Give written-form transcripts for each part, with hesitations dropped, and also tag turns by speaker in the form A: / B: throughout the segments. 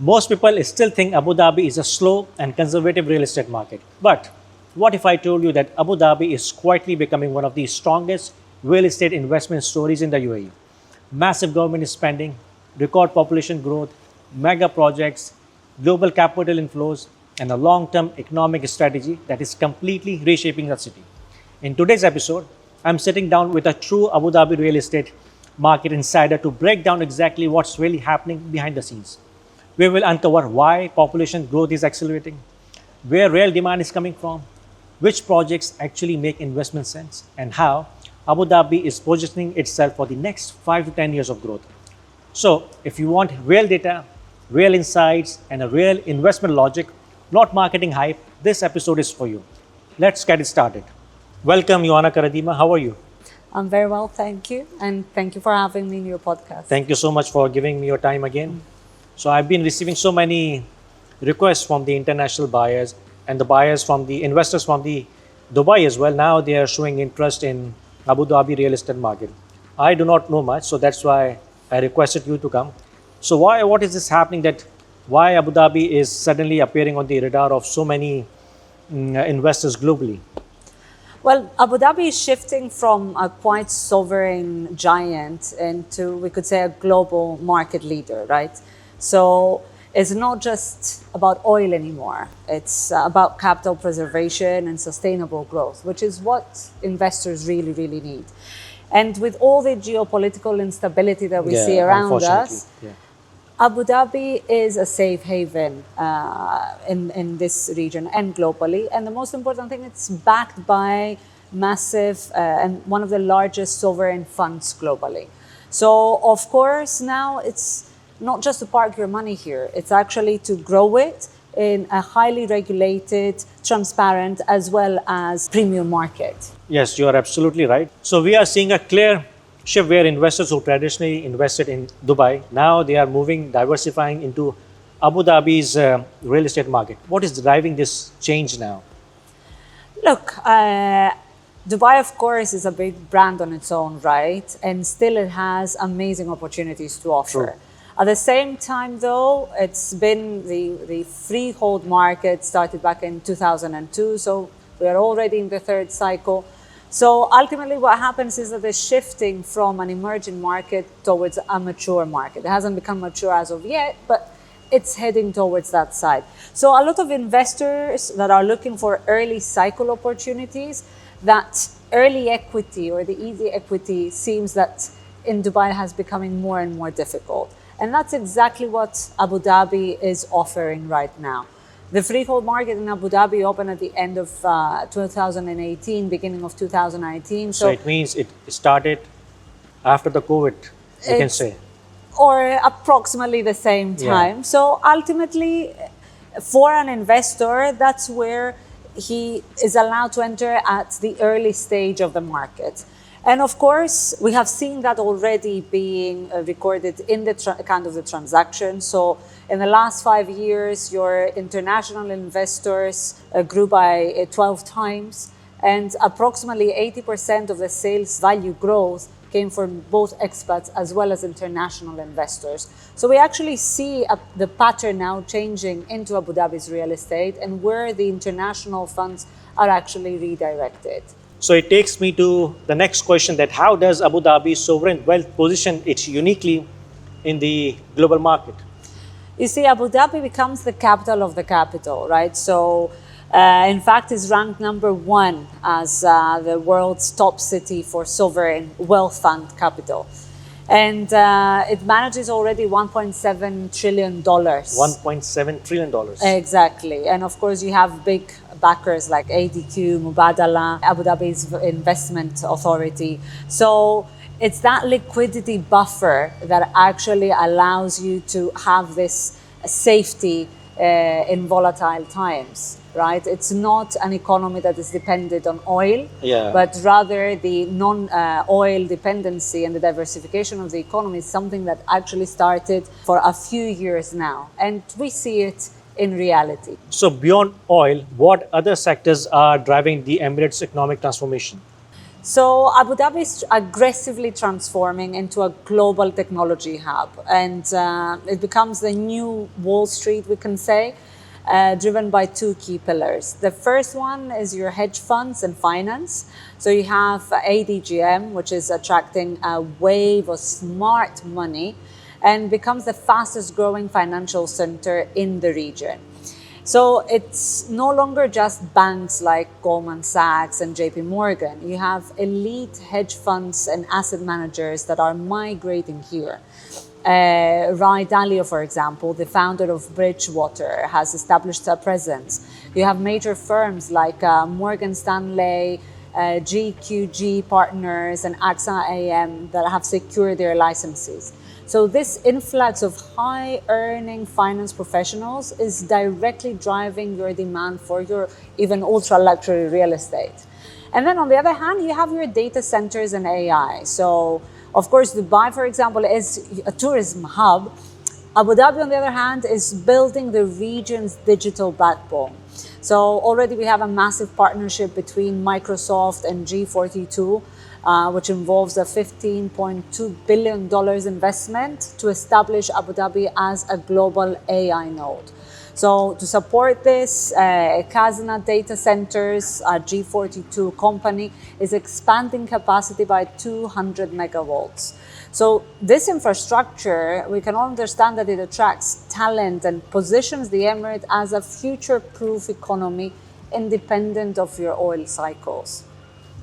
A: Most people still think Abu Dhabi is a slow and conservative real estate market. But what if I told you that Abu Dhabi is quietly becoming one of the strongest real estate investment stories in the UAE? Massive government spending, record population growth, mega projects, global capital inflows, and a long term economic strategy that is completely reshaping the city. In today's episode, I'm sitting down with a true Abu Dhabi real estate market insider to break down exactly what's really happening behind the scenes. We will uncover why population growth is accelerating, where real demand is coming from, which projects actually make investment sense, and how Abu Dhabi is positioning itself for the next 5 to 10 years of growth. So, if you want real data, real insights, and a real investment logic, not marketing hype, this episode is for you. Let's get it started. Welcome, Ioana Karadima. How are you?
B: I'm very well, thank you. And thank you for having me in your podcast.
A: Thank you so much for giving me your time again. So I've been receiving so many requests from the international buyers and the buyers from the investors from the Dubai as well. Now they are showing interest in Abu Dhabi real estate market. I do not know much, so that's why I requested you to come. So what is this happening that why Abu Dhabi is suddenly appearing on the radar of so many investors globally?
B: Well, Abu Dhabi is shifting from a quite sovereign giant into, we could say, a global market leader, right? So it's not just about oil anymore. It's about capital preservation and sustainable growth, which is what investors really, really need. And with all the geopolitical instability that we see around us, Abu Dhabi is a safe haven in this region and globally. And the most important thing, it's backed by massive and one of the largest sovereign funds globally. So, of course, now it's not just to park your money here, it's actually to grow it in a highly regulated, transparent, as well as premium market.
A: Yes, you are absolutely right. So we are seeing a clear shift where investors who traditionally invested in Dubai, now they are diversifying into Abu Dhabi's real estate market. What is driving this change now?
B: Look, Dubai, of course, is a big brand on its own, right? And still it has amazing opportunities to offer.
A: True.
B: At the same time, though, it's been the freehold market started back in 2002, so we are already in the third cycle. So ultimately what happens is that they're shifting from an emerging market towards a mature market. It hasn't become mature as of yet, but it's heading towards that side. So a lot of investors that are looking for early cycle opportunities, that early equity or the easy equity seems that in Dubai has becoming more and more difficult. And that's exactly what Abu Dhabi is offering right now. The freehold market in Abu Dhabi opened at the end of 2018, beginning of 2019.
A: So it means it started after the COVID, you can say.
B: Or approximately the same time. Yeah. So ultimately, for an investor, that's where he is allowed to enter at the early stage of the market. And of course, we have seen that already being recorded in the kind of the transaction. So in the last 5 years, your international investors grew by 12 times, and approximately 80% of the sales value growth came from both expats as well as international investors. So we actually see the pattern now changing into Abu Dhabi's real estate and where the international funds are actually redirected.
A: So it takes me to the next question, that how does Abu Dhabi's sovereign wealth position it uniquely in the global market?
B: You see, Abu Dhabi becomes the capital of the capital, right? So in fact, is ranked number 1 as the world's top city for sovereign wealth fund capital. And it manages already $1.7 trillion.
A: $1.7 trillion.
B: Exactly. And of course, you have big backers like ADQ, Mubadala, Abu Dhabi's investment authority. So it's that liquidity buffer that actually allows you to have this safety in volatile times, right? It's not an economy that is dependent on oil, but rather the non-oil dependency and the diversification of the economy is something that actually started for a few years now. And we see it in reality.
A: So beyond oil, what other sectors are driving the Emirates' economic transformation?
B: So Abu Dhabi is aggressively transforming into a global technology hub, and it becomes the new Wall Street, we can say, driven by two key pillars. The first one is your hedge funds and finance. So you have ADGM, which is attracting a wave of smart money and becomes the fastest growing financial center in the region. So it's no longer just banks like Goldman Sachs and JP Morgan. You have elite hedge funds and asset managers that are migrating here. Ray Dalio, for example, the founder of Bridgewater, has established a presence. You have major firms like Morgan Stanley, GQG Partners, and AXA AM that have secured their licenses. So this influx of high-earning finance professionals is directly driving your demand for your even ultra-luxury real estate. And then on the other hand, you have your data centers and AI. So, of course, Dubai, for example, is a tourism hub. Abu Dhabi, on the other hand, is building the region's digital backbone. So already we have a massive partnership between Microsoft and G42, which involves a $15.2 billion investment to establish Abu Dhabi as a global AI node. So to support this, Kazna Data Centers, a G42 company, is expanding capacity by 200 megawatts. So this infrastructure, we can all understand that it attracts talent and positions the Emirate as a future-proof economy independent of your oil cycles.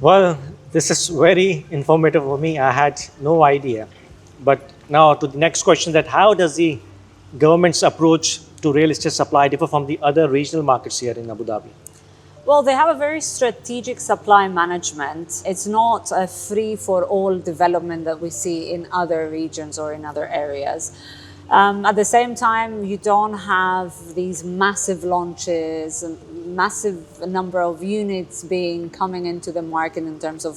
A: Well, this is very informative for me. I had no idea. But now to the next question, that how does the government's approach to real estate supply differ from the other regional markets here in Abu Dhabi?
B: Well, they have a very strategic supply management. It's not a free-for-all development that we see in other regions or in other areas. At the same time, you don't have these massive launches, massive number of units coming into the market in terms of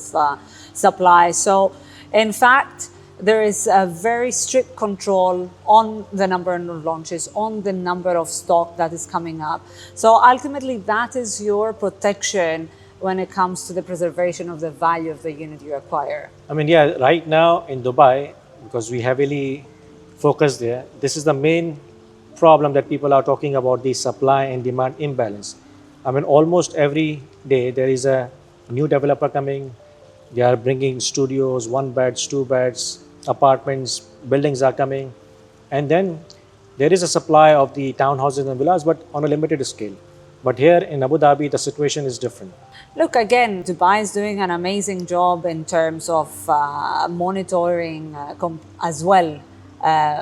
B: supply. So, in fact, there is a very strict control on the number of launches, on the number of stock that is coming up. So ultimately, that is your protection when it comes to the preservation of the value of the unit you acquire.
A: I mean, yeah, right now in Dubai, because we heavily focus there, this is the main problem that people are talking about, the supply and demand imbalance. I mean, almost every day there is a new developer coming. They are bringing studios, 1 beds, 2 beds, apartments, buildings are coming. And then there is a supply of the townhouses and villas, but on a limited scale. But here in Abu Dhabi, the situation is different.
B: Look, again, Dubai is doing an amazing job in terms of monitoring as well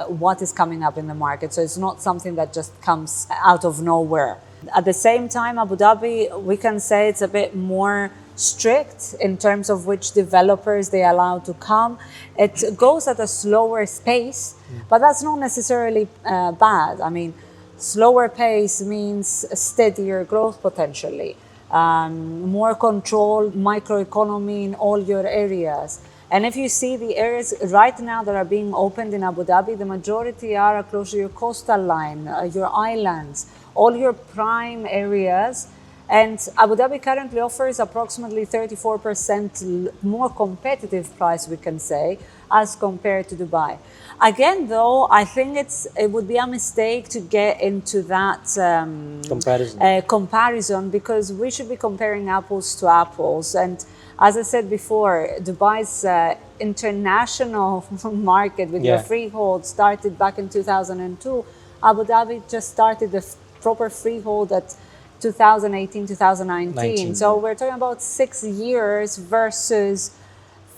B: what is coming up in the market. So it's not something that just comes out of nowhere. At the same time, Abu Dhabi, we can say it's a bit more strict in terms of which developers they allow to come. It goes at a slower pace, but that's not necessarily bad. I mean, slower pace means steadier growth potentially, more controlled microeconomy in all your areas. And if you see the areas right now that are being opened in Abu Dhabi, the majority are close to your coastal line, your islands, all your prime areas. And Abu Dhabi currently offers approximately 34% more competitive price, we can say, as compared to Dubai. Again, though, I think it would be a mistake to get into that comparison, because we should be comparing apples to apples. And as I said before, Dubai's international market with your freehold started back in 2002. Abu Dhabi just started the proper freehold at 2018, 2019. So we're talking about 6 years versus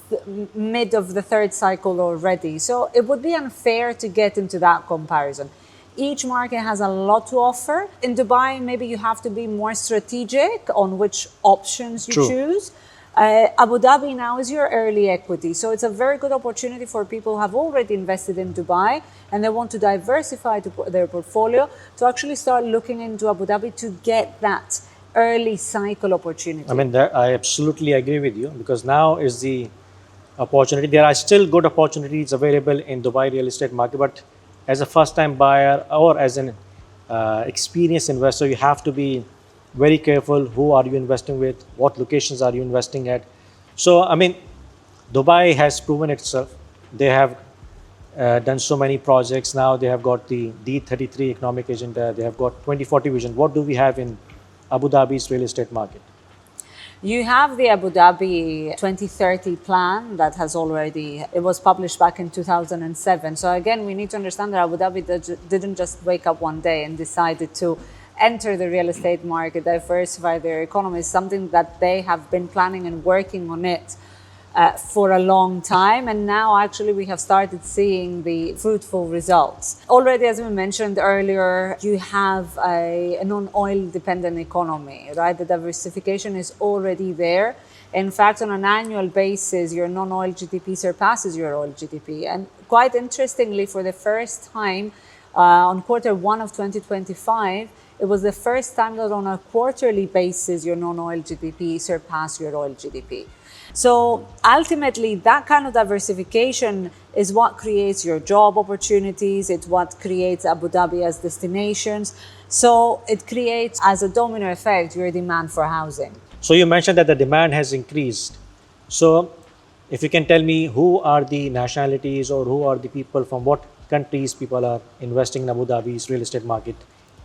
B: the mid of the third cycle already. So it would be unfair to get into that comparison. Each market has a lot to offer. In Dubai, maybe you have to be more strategic on which options you choose. Abu Dhabi now is your early equity. So it's a very good opportunity for people who have already invested in Dubai and they want to diversify their portfolio to actually start looking into Abu Dhabi to get that early cycle opportunity.
A: I mean, I absolutely agree with you, because now is the opportunity. There are still good opportunities available in Dubai real estate market, but as a first-time buyer or as an experienced investor, you have to be very careful. Who are you investing with? What locations are you investing at? So, I mean, Dubai has proven itself. They have done so many projects now. They have got the D33 economic agenda. They have got 2040 vision. What do we have in Abu Dhabi's real estate market?
B: You have the Abu Dhabi 2030 plan that has already, it was published back in 2007. So again, we need to understand that Abu Dhabi didn't just wake up one day and decided to enter the real estate market, diversify their economy. It's something that they have been planning and working on it for a long time, and now actually we have started seeing the fruitful results. Already, as we mentioned earlier, you have a non-oil dependent economy, right? The diversification is already there. In fact, on an annual basis, your non-oil GDP surpasses your oil GDP. And quite interestingly, for the first time on Q1 of 2025, it was the first time that on a quarterly basis, your non-oil GDP surpassed your oil GDP. So ultimately, that kind of diversification is what creates your job opportunities. It's what creates Abu Dhabi as destinations. So it creates, as a domino effect, your demand for housing.
A: So you mentioned that the demand has increased. So if you can tell me who are the nationalities or who are the people from what countries people are investing in Abu Dhabi's real estate market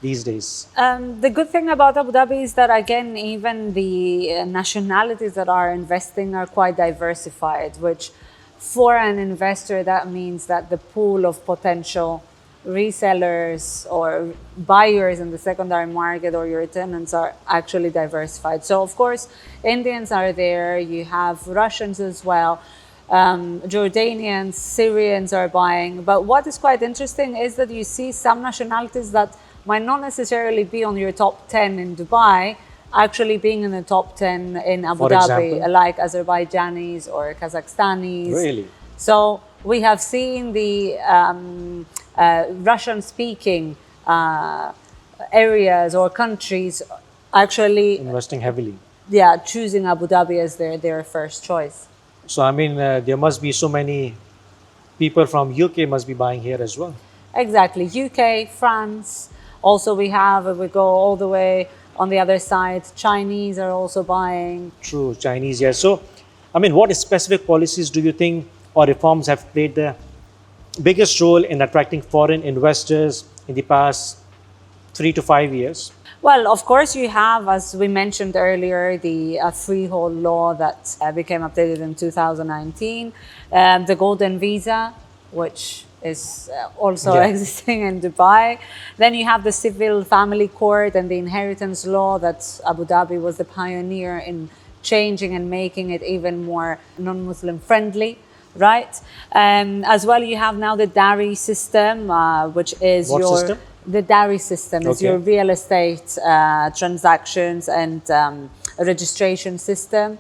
A: these days?
B: The good thing about Abu Dhabi is that, again, even the nationalities that are investing are quite diversified, which for an investor, that means that the pool of potential resellers or buyers in the secondary market or your tenants are actually diversified. So, of course, Indians are there, you have Russians as well, Jordanians, Syrians are buying. But what is quite interesting is that you see some nationalities that might not necessarily be on your top 10 in Dubai, actually being in the top 10 in Abu
A: For
B: Dhabi,
A: example?
B: like Azerbaijanis or Kazakhstanis.
A: Really?
B: So we have seen the Russian-speaking areas or countries actually,
A: Investing heavily.
B: choosing Abu Dhabi as their first choice.
A: So I mean, there must be so many people from UK must be buying here as well.
B: Exactly. UK, France. Also, we have, if we go all the way on the other side, Chinese are also buying.
A: True, Chinese, yes. So, I mean, what specific policies do you think or reforms have played the biggest role in attracting foreign investors in the past 3 to 5 years?
B: Well, of course, you have, as we mentioned earlier, the freehold law that became updated in 2019, the golden visa, which is also existing in Dubai. Then you have the civil family court and the inheritance law that Abu Dhabi was the pioneer in changing and making it even more non-Muslim friendly, right? As well, you have now the DARI system, which is
A: What system?
B: The DARI system is your real estate transactions and registration system.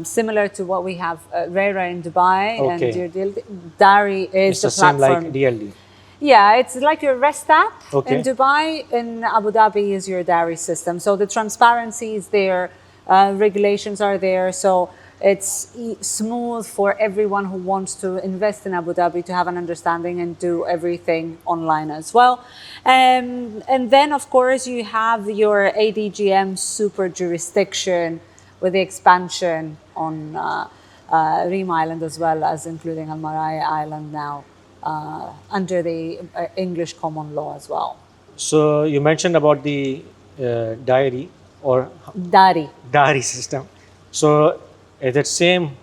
B: Similar to what we have RERA in Dubai and your DARI is
A: It's
B: the
A: the same
B: platform.
A: like DLD.
B: Yeah, it's like your REST app
A: Okay.
B: in Dubai. In Abu Dhabi is your DARI system. So the transparency is there, regulations are there. So it's smooth for everyone who wants to invest in Abu Dhabi to have an understanding and do everything online as well. And then, of course, you have your ADGM super jurisdiction with the expansion on Reem Island as well as including Al Maraya Island now under the English common law as well.
A: So, you mentioned about the diary or
B: DARI.
A: DARI system. So, is it same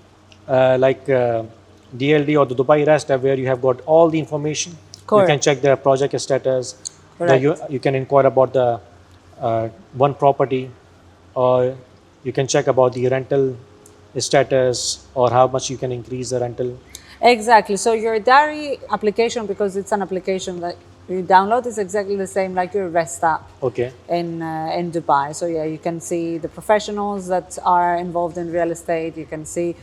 A: like DLD or the Dubai REST app where you have got all the information?
B: Correct.
A: You can check the project status.
B: Correct.
A: You can inquire about the one property, or you can check about the rental status or how much you can increase the rental.
B: Exactly. So your DARI application, because it's an application that you download, is exactly the same like your REST app
A: Okay.
B: in Dubai. So yeah, you can see the professionals that are involved in real estate. You can see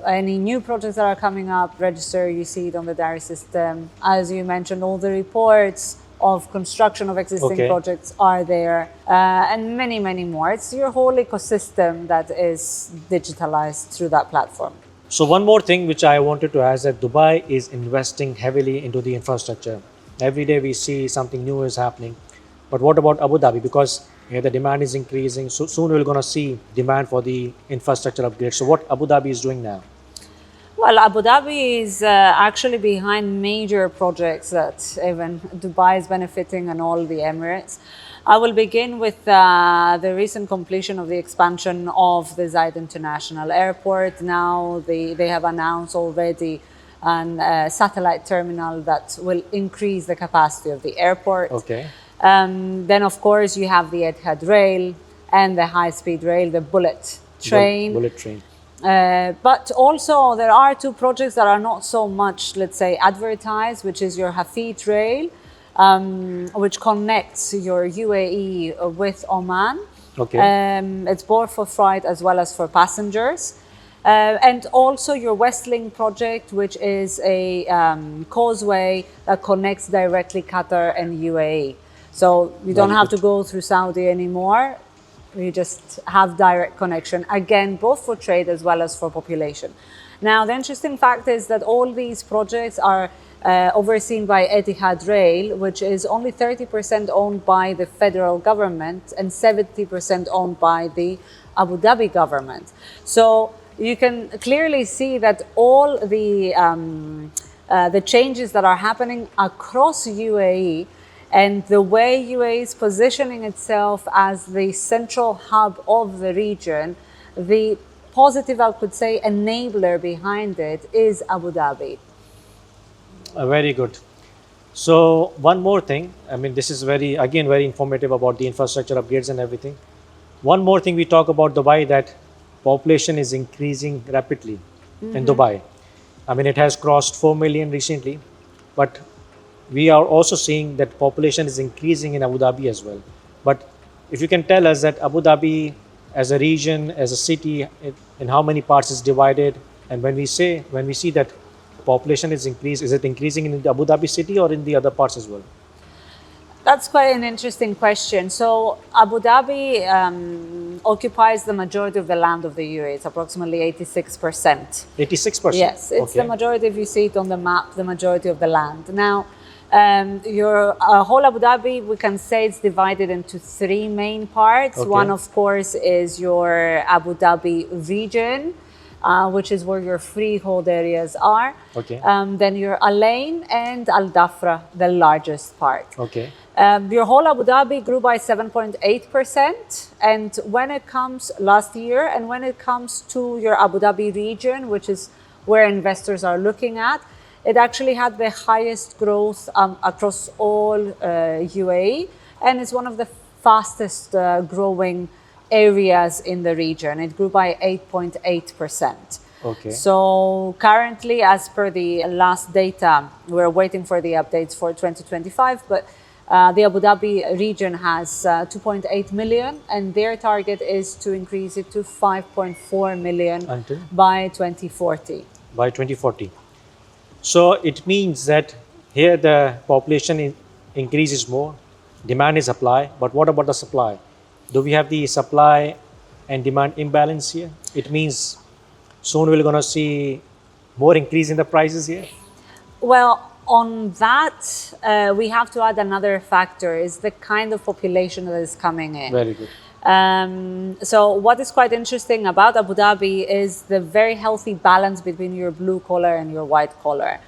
B: any new projects that are coming up, register, you see it on the DARI system. As you mentioned, all the reports of construction of existing projects are there, and many, many more. It's your whole ecosystem that is digitalized through that platform.
A: So one more thing which I wanted to ask, that Dubai is investing heavily into the infrastructure. Every day we see something new is happening. But what about Abu Dhabi? Because Here the demand is increasing. So soon we're going to see demand for the infrastructure upgrades. So what Abu Dhabi is doing now?
B: Well, Abu Dhabi is actually behind major projects that even Dubai is benefiting and all the Emirates. I will begin with the recent completion of the expansion of the Zayed International Airport. Now they have announced already a satellite terminal that will increase the capacity of the airport.
A: Okay.
B: Then, of course, you have the Etihad Rail and the high-speed rail, the bullet train.
A: Bullet train.
B: But also there are two projects that are not so much, let's say, advertised, which is your Hafid Rail, which connects your UAE with Oman.
A: Okay.
B: It's both for freight as well as for passengers. And also your Westlink project, which is a causeway that connects directly Qatar and UAE. So you don't have to go through Saudi anymore. You just have direct connection, again, both for trade as well as for population. Now, the interesting fact is that all these projects are overseen by Etihad Rail, which is only 30% owned by the federal government and 70% owned by the Abu Dhabi government. So you can clearly see that all the changes that are happening across UAE and the way UAE is positioning itself as the central hub of the region, the positive, I could say, enabler behind it is Abu Dhabi.
A: Very good. So one more thing, I mean, this is very informative about the infrastructure upgrades and everything. One more thing we talk about Dubai, that population is increasing rapidly in Dubai. I mean, it has crossed 4 million recently, but we are also seeing that population is increasing in Abu Dhabi as well. But if you can tell us that Abu Dhabi as a region, as a city, in how many parts is divided, and when we see that population is increased, is it increasing in the Abu Dhabi city or in the other parts as well?
B: That's quite an interesting question. So Abu Dhabi occupies the majority of the land of the UAE. It's approximately 86%.
A: 86%?
B: Yes, it's the majority, if you see it on the map, the majority of the land. Now, your whole Abu Dhabi, we can say it's divided into three main parts.
A: Okay.
B: One, of course, is your Abu Dhabi region, which is where your freehold areas are.
A: Okay.
B: Then your Al Ain and Al Dhafra, the largest part.
A: Okay.
B: Your whole Abu Dhabi grew by 7.8%. And when it comes last year, and when it comes to your Abu Dhabi region, which is where investors are looking at, it actually had the highest growth across all UAE, and is one of the fastest growing areas in the region. It grew by 8.8%.
A: Okay.
B: So currently, as per the last data, we're waiting for the updates for 2025, but the Abu Dhabi region has 2.8 million, and their target is to increase it to 5.4 million
A: Until?
B: by 2040.
A: By 2040. So it means that here the population increases more, demand is supply, but what about the supply? Do we have the supply and demand imbalance here? It means soon we're going to see more increase in the prices here?
B: Well, on that, we have to add another factor, is the kind of population that is coming in.
A: Very good.
B: So what is quite interesting about Abu Dhabi is the very healthy balance between your blue collar and your white collar.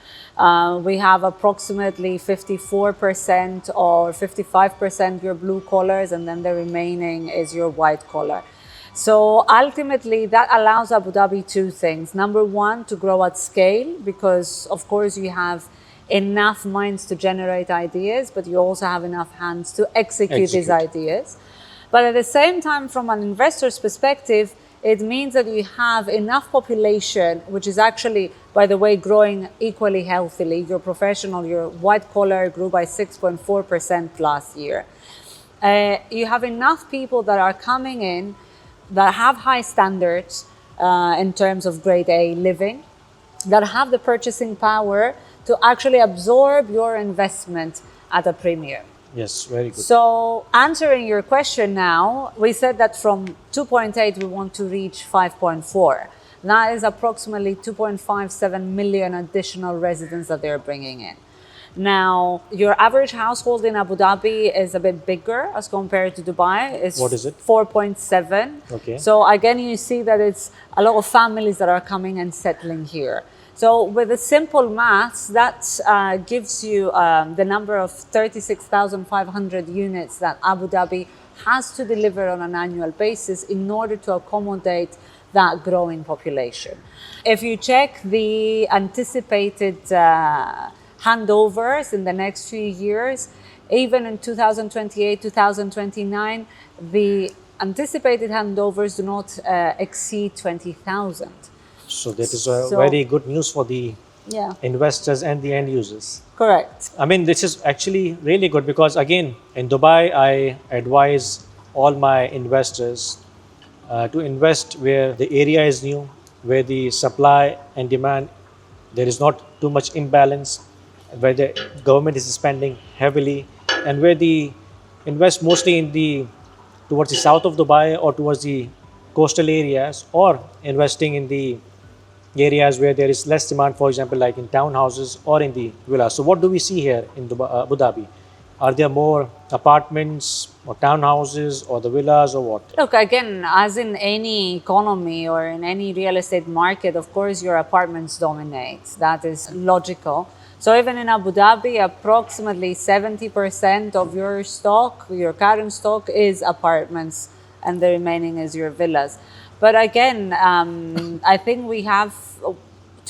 B: We have approximately 54% or 55% your blue collars, and then the remaining is your white collar. So ultimately, that allows Abu Dhabi two things. Number one, to grow at scale, because of course you have enough minds to generate ideas, but you also have enough hands to execute these ideas. But at the same time, from an investor's perspective, it means that you have enough population, which is actually, by the way, growing equally healthily. Your professional, your white collar grew by 6.4% last year. You have enough people that are coming in that have high standards in terms of grade A living, that have the purchasing power to actually absorb your investment at a premium.
A: Yes, very good.
B: So answering your question now, we said that from 2.8 we want to reach 5.4. That is approximately 2.57 million additional residents that they're bringing in. Now, your average household in Abu Dhabi is a bit bigger as compared to Dubai. It's
A: What is it?
B: 4.7.
A: Okay.
B: So again, you see that it's a lot of families that are coming and settling here. So with the simple maths, that gives you the number of 36,500 units that Abu Dhabi has to deliver on an annual basis in order to accommodate that growing population. If you check the anticipated handovers in the next few years, even in 2028, 2029, the anticipated handovers do not exceed 20,000.
A: So that is very good news for the
B: Yeah,
A: investors and the end users.
B: correct.
A: I mean, this is actually really good because, again, in Dubai, I advise all my investors to invest where the area is new, where the supply and demand, there is not too much imbalance, where the government is spending heavily, and where the invest mostly in the towards the south of Dubai or towards the coastal areas, or investing in the areas where there is less demand, for example, like in townhouses or in the villas. So what do we see here in Abu Dhabi? Are there more apartments or townhouses or the villas or what?
B: Look, again, as in any economy or in any real estate market, of course, your apartments dominate. That is logical. So even in Abu Dhabi, approximately 70% of your stock, your current stock, is apartments, and the remaining is your villas. But again, I think we have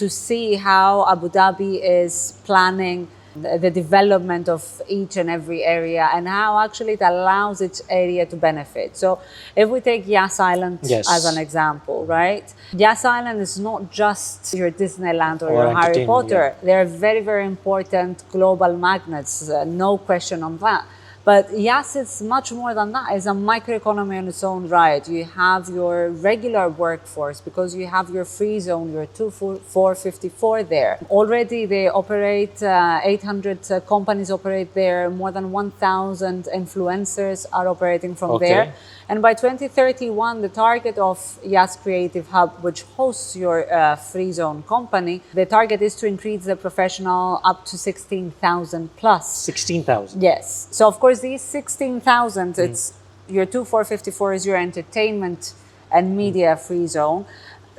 B: to see how Abu Dhabi is planning the development of each and every area and how actually it allows each area to benefit. So if we take Yas Island as an example, right? Yas Island is not just your Disneyland or your Harry Potter. They're very, very important global magnets, no question on that. But Yas is much more than that. It's a microeconomy on its own right. You have your regular workforce because you have your free zone, your 454 there. Already they operate, 800 companies operate there. More than 1,000 influencers are operating from there. And by 2031, the target of Yas Creative Hub, which hosts your free zone company, the target is to increase the professional up to 16,000 plus.
A: 16,000?
B: Yes. So of course, these 16,000, it's your 454 is your entertainment and media free zone.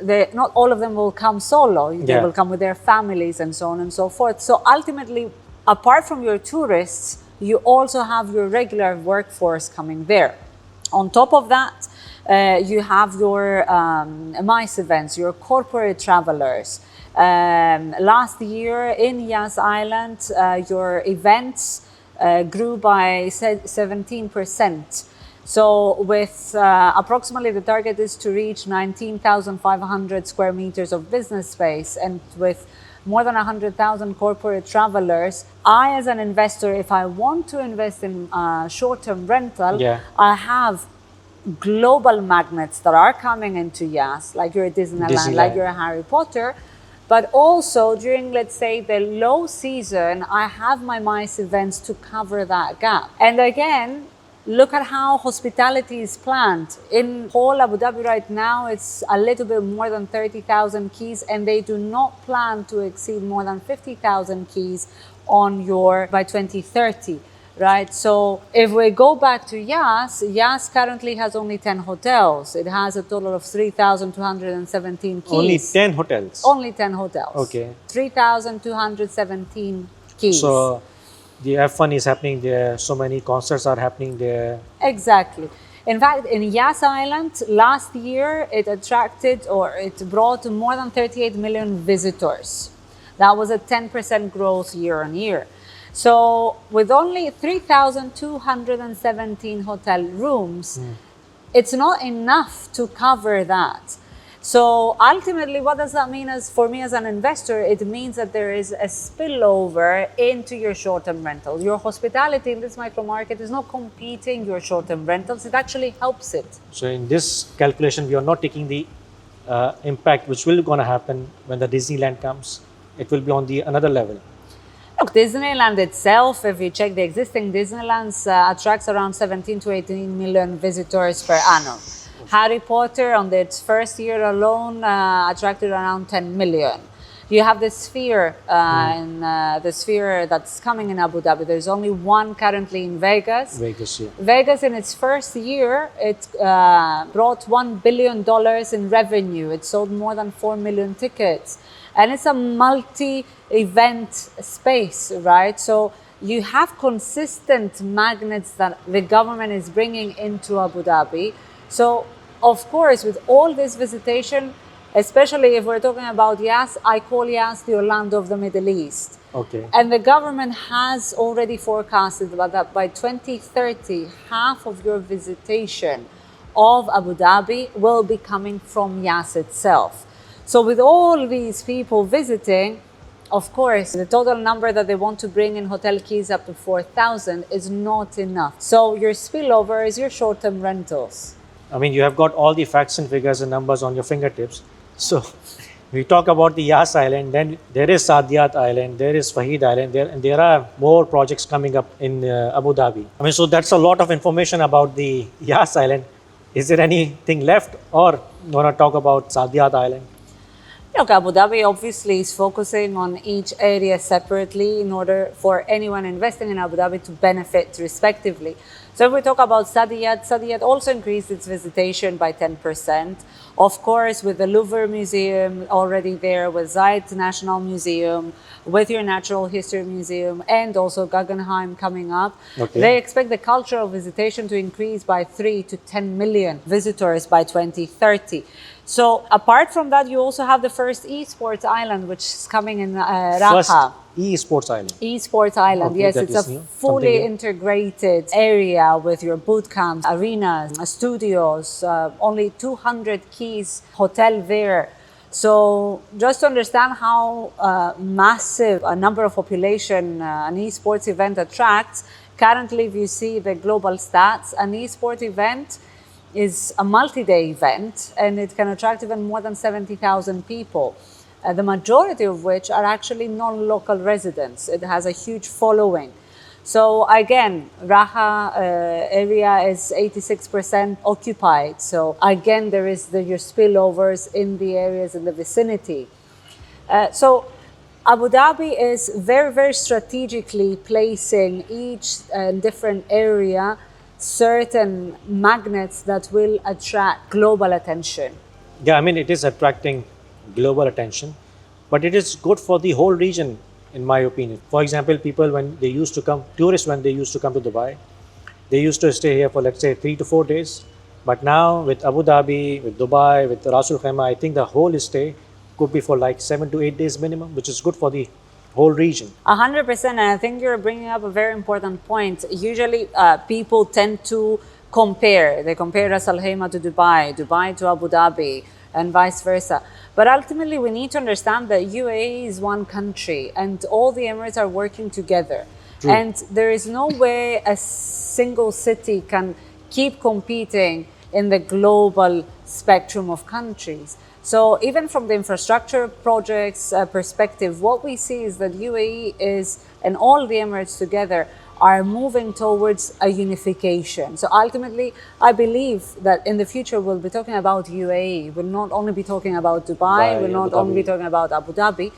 B: Not all of them will come solo. They will come with their families and so on and so forth. So ultimately, apart from your tourists, you also have your regular workforce coming there. On top of that, you have your MICE events, your corporate travelers. Last year in Yas Island, your events grew by 17%. So with approximately the target is to reach 19,500 square meters of business space, and with more than 100,000 corporate travelers, I as an investor, if I want to invest in short-term rental, I have global magnets that are coming into Yas, like your Disneyland, like your Harry Potter. But also during, let's say, the low season, I have my MICE events to cover that gap. And again, look at how hospitality is planned. In whole Abu Dhabi right now, it's a little bit more than 30,000 keys, and they do not plan to exceed more than 50,000 keys on your by 2030. Right, so if we go back to Yas, Yas currently has only 10 hotels. It has a total of 3,217 keys.
A: Only 10 hotels?
B: Only 10 hotels.
A: Okay.
B: 3,217 keys.
A: So the F1 is happening there, so many concerts are happening there.
B: Exactly. In fact, in Yas Island, last year, it attracted or it brought more than 38 million visitors. That was a 10% growth year on year. So with only 3,217 hotel rooms, it's not enough to cover that. So ultimately, what does that mean for me as an investor? It means that there is a spillover into your short-term rentals. Your hospitality in this micro market is not competing your short-term rentals. It actually helps it.
A: So in this calculation, we are not taking the impact which will going to happen when the Disneyland comes. It will be on the another level.
B: Look, Disneyland itself, if you check the existing Disneylands, attracts around 17 to 18 million visitors per annum. Harry Potter, on its first year alone, attracted around 10 million. You have the sphere, and the sphere that's coming in Abu Dhabi. There's only one currently in Vegas.
A: Vegas, yeah.
B: Vegas, in its first year, it brought $1 billion in revenue. It sold more than 4 million tickets. And it's a multi-event space, right? So you have consistent magnets that the government is bringing into Abu Dhabi. So, of course, with all this visitation, especially if we're talking about Yas, I call Yas the Orlando of the Middle East.
A: Okay.
B: And the government has already forecasted that by 2030, half of your visitation of Abu Dhabi will be coming from Yas itself. So with all these people visiting, of course, the total number that they want to bring in hotel keys up to 4,000 is not enough. So your spillover is your short-term rentals.
A: I mean, you have got all the facts and figures and numbers on your fingertips. So we talk about the Yas Island, then there is Saadiyat Island, there is Fahid Island, and there are more projects coming up in Abu Dhabi. I mean, so that's a lot of information about the Yas Island. Is there anything left, or you want to talk about Saadiyat Island?
B: Look, Abu Dhabi obviously is focusing on each area separately in order for anyone investing in Abu Dhabi to benefit respectively. So if we talk about Saadiyat, Saadiyat also increased its visitation by 10%. Of course, with the Louvre Museum already there, with Zayed National Museum, with your Natural History Museum, and also Guggenheim coming up, they expect the cultural visitation to increase by 3 to 10 million visitors by 2030. So apart from that, you also have the first Esports Island, which is coming in Raha.
A: First Esports Island.
B: Esports Island,
A: Okay,
B: yes,
A: that
B: it's
A: is
B: a
A: new.
B: fully integrated area with your boot camps, arenas, studios, only 200 keys hotel there. So just to understand how massive a number of population an esports event attracts, currently if you see the global stats, an esports event is a multi-day event and it can attract even more than 70,000 people. The majority of which are actually non-local residents. It has a huge following. So again, Raha area is 86% occupied. So again, there is your spillovers in the areas in the vicinity. So Abu Dhabi is very, very strategically placing each different area certain magnets that will attract global attention.
A: Yeah, I mean, it is attracting global attention, but it is good for the whole region, in my opinion. For example, people, when they used to come, tourists, when they used to come to Dubai, they used to stay here for, let's say, 3 to 4 days. But now with Abu Dhabi, with Dubai, with Rasul Khaimah, I think the whole stay could be for like 7 to 8 days minimum, which is good for the whole region.
B: 100%, and I think you're bringing up a very important point. Usually people tend to compare. They compare Ras Al Khaimah to Dubai, Dubai to Abu Dhabi, and vice versa. But ultimately, we need to understand that UAE is one country and all the Emirates are working together.
A: True.
B: And there is no way a single city can keep competing in the global spectrum of countries. So even from the infrastructure projects perspective, what we see is that UAE is, and all the Emirates together, are moving towards a unification. So ultimately, I believe that in the future we'll be talking about UAE. We'll not only be talking about Dubai, we'll not only be talking about Abu Dhabi.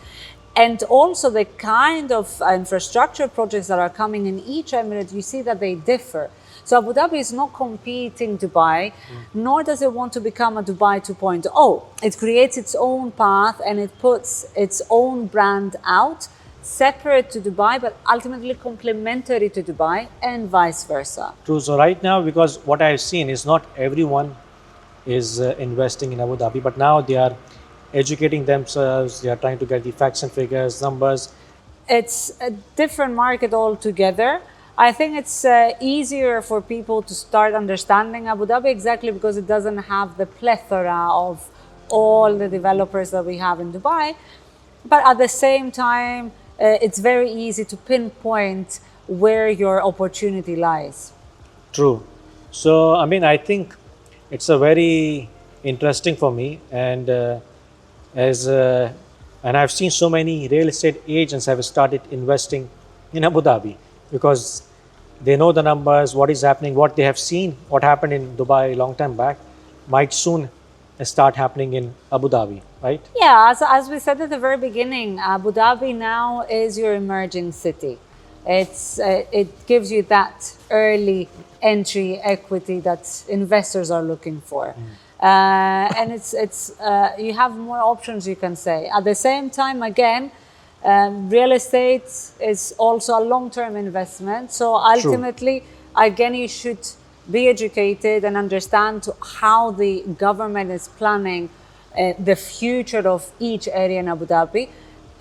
B: And also the kind of infrastructure projects that are coming in each Emirate, you see that they differ. So Abu Dhabi is not competing Dubai, nor does it want to become a Dubai 2.0. It creates its own path and it puts its own brand out, separate to Dubai, but ultimately complementary to Dubai and vice versa.
A: True. So right now, because what I've seen is not everyone is investing in Abu Dhabi, but now they are educating themselves, they are trying to get the facts and figures, numbers.
B: It's a different market altogether. I think it's easier for people to start understanding Abu Dhabi exactly because it doesn't have the plethora of all the developers that we have in Dubai. But at the same time, it's very easy to pinpoint where your opportunity lies.
A: True. So, I mean, I think it's a very interesting for me, and and I've seen so many real estate agents have started investing in Abu Dhabi because they know the numbers, what is happening, what they have seen, what happened in Dubai a long time back, might soon start happening in Abu Dhabi, right?
B: Yeah, as we said at the very beginning, Abu Dhabi now is your emerging city. It gives you that early entry equity that investors are looking for. And you have more options, you can say. At the same time, again, real estate is also a long-term investment. So ultimately, again, you should be educated and understand how the government is planning the future of each area in Abu Dhabi,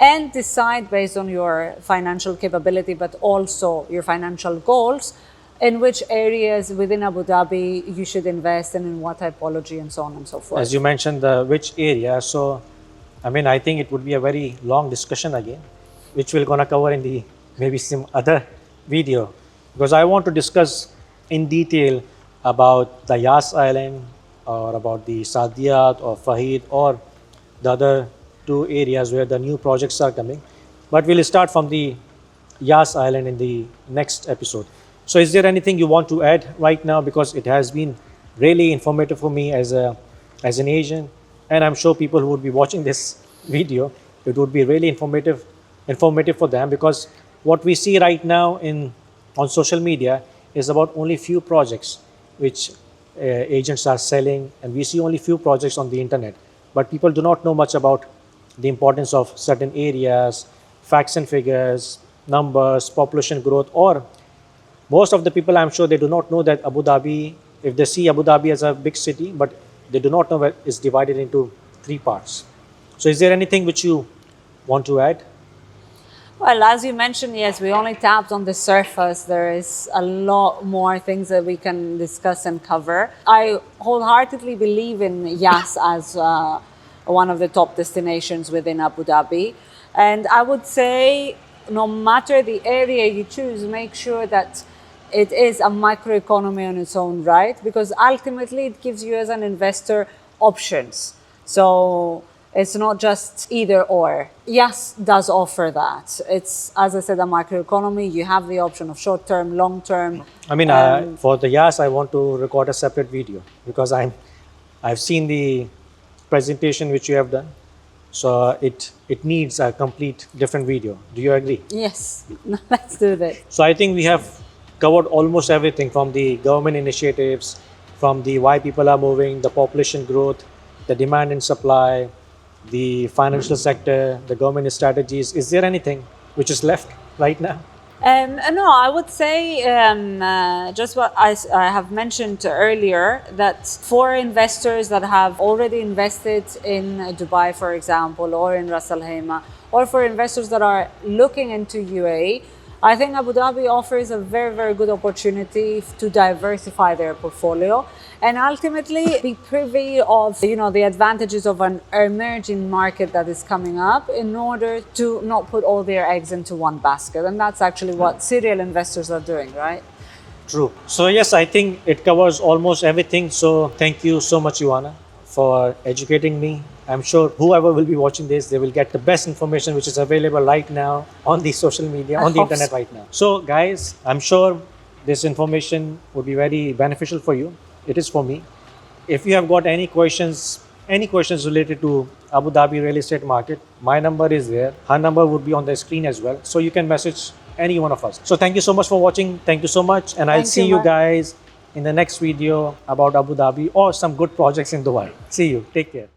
B: and decide based on your financial capability, but also your financial goals, in which areas within Abu Dhabi you should invest and in what typology and so on and so forth.
A: As you mentioned, which area, so I mean, I think it would be a very long discussion again, which we're going to cover in the maybe some other video, because I want to discuss in detail about the Yas Island, or about the Saadiyat or Fahid, or the other two areas where the new projects are coming. But we'll start from the Yas Island in the next episode. So is there anything you want to add right now? Because it has been really informative for me as an Asian, and I'm sure people who would be watching this video, it would be really informative for them, because what we see right now on social media is about only few projects which agents are selling, and we see only few projects on the internet, but people do not know much about the importance of certain areas, facts and figures, numbers, population growth, or most of the people, I'm sure, they do not know that Abu Dhabi, if they see Abu Dhabi as a big city, but they do not know that it's divided into 3 parts. So is there anything which you want to add?
B: Well, as you mentioned, yes, we only tapped on the surface. There is a lot more things that we can discuss and cover. I wholeheartedly believe in Yas as one of the top destinations within Abu Dhabi. And I would say, no matter the area you choose, make sure that it is a microeconomy on its own right, because ultimately it gives you as an investor options. So it's not just either or. Yes, does offer that. It's, as I said, a microeconomy. You have the option of short-term, long-term.
A: I mean, for the Yas, I want to record a separate video, because I've seen the presentation which you have done. So it needs a complete different video. Do you agree?
B: Yes, let's do that.
A: So I think we have covered almost everything, from the government initiatives, from the why people are moving, the population growth, the demand and supply, the financial sector, the government strategies. Is there anything which is left right now?
B: No, I would say just what I have mentioned earlier, that for investors that have already invested in Dubai, for example, or in Ras Al Khaimah, or for investors that are looking into UAE, I think Abu Dhabi offers a very, very good opportunity to diversify their portfolio and ultimately be privy of, the advantages of an emerging market that is coming up, in order to not put all their eggs into one basket. And that's actually what serial investors are doing, right?
A: True. So yes, I think it covers almost everything. So thank you so much, Ioana, for educating me. I'm sure whoever will be watching this, they will get the best information which is available right now on the social media, on the internet right now. So guys, I'm sure this information would be very beneficial for you. It is for me. If you have got any questions related to Abu Dhabi real estate market, my number is there. Her number would be on the screen as well. So you can message any one of us. So thank you so much for watching. Thank you so much. And I'll see you guys in the next video about Abu Dhabi or some good projects in Dubai. See you. Take care.